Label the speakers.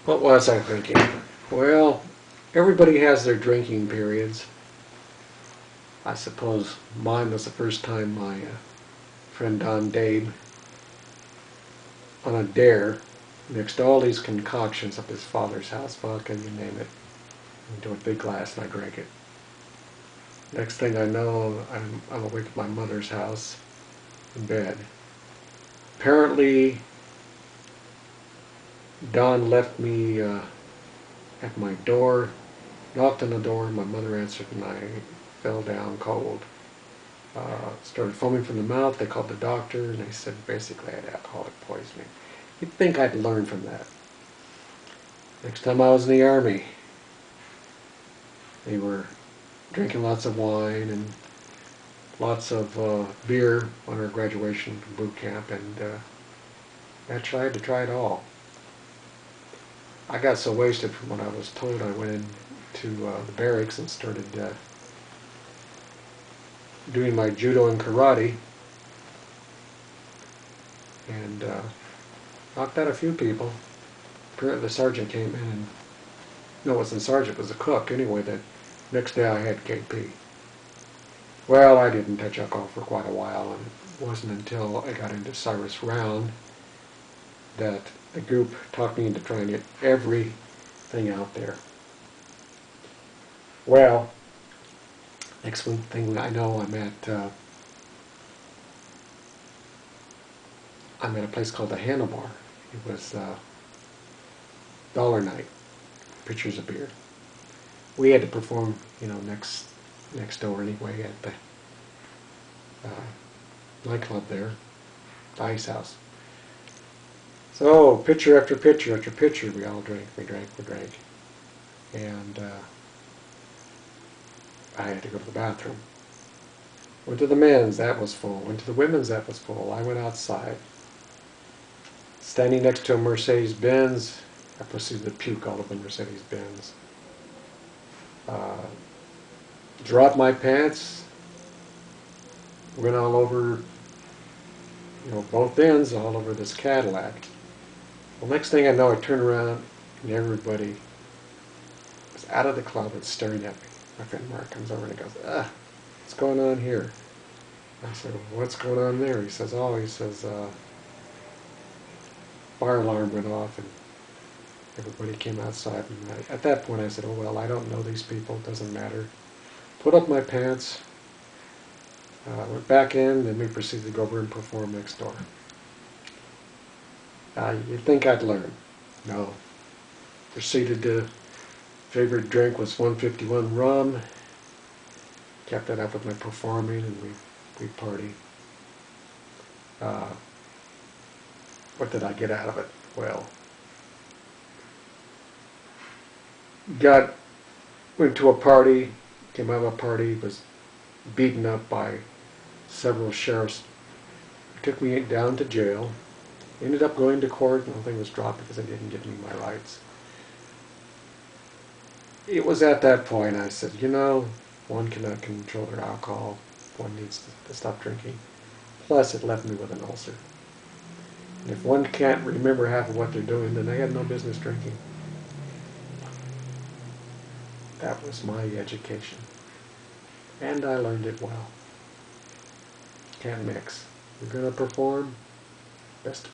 Speaker 1: What was I thinking? Well, everybody has their drinking periods. I suppose mine was the first time my friend Don Dabe, on a dare, mixed all these concoctions up his father's house, vodka, you name it, into a big glass, and I drank it. Next thing I know, I'm awake at my mother's house, in bed. Apparently, Don left me at my door, knocked on the door, my mother answered, and I fell down cold. Started foaming from the mouth. They called the doctor, and they said basically I had alcoholic poisoning. You'd think I'd learn from that. Next time I was in the Army, they were drinking lots of wine and lots of beer on our graduation from boot camp, and naturally I had to try it all. I got so wasted from what I was told, I went into the barracks and started doing my judo and karate, and knocked out a few people. Apparently the sergeant came in, and no, it wasn't the sergeant, it was the cook. Anyway, the next day I had KP. Well, I didn't touch alcohol for quite a while, and it wasn't until I got into Cyrus Round that the group talked me into trying it everything out there. Well, next one thing I know, I'm at a place called the Hannah Bar. It was dollar night, pitchers of beer. We had to perform, next door anyway at the nightclub there, the Ice House. So pitcher after pitcher after pitcher, we all drank, we drank, and I had to go to the bathroom. Went to the men's, that was full. Went to the women's, that was full. I went outside. Standing next to a Mercedes-Benz, I proceeded to puke all over the Mercedes-Benz. Dropped my pants, went all over, both ends, all over this Cadillac. Well, next thing I know, I turn around and everybody was out of the club and staring at me. My friend Mark comes over and he goes, what's going on here? I said, well, what's going on there? He says, fire alarm went off and everybody came outside. And at that point I said, oh well, I don't know these people, it doesn't matter. Put up my pants, went back in, and we proceeded to go over and perform next door. You'd think I'd learn. No. Proceeded to, favorite drink was 151 rum. Kept that up with my performing, and we party. What did I get out of it? Well, went to a party, came out of a party, was beaten up by several sheriffs. Took me down to jail. Ended up going to court. Nothing was dropped because they didn't give me my rights. It was at that point I said, one cannot control their alcohol. One needs to stop drinking. Plus, it left me with an ulcer. And if one can't remember half of what they're doing, then they have no business drinking. That was my education. And I learned it well. Can't mix. You're going to perform, best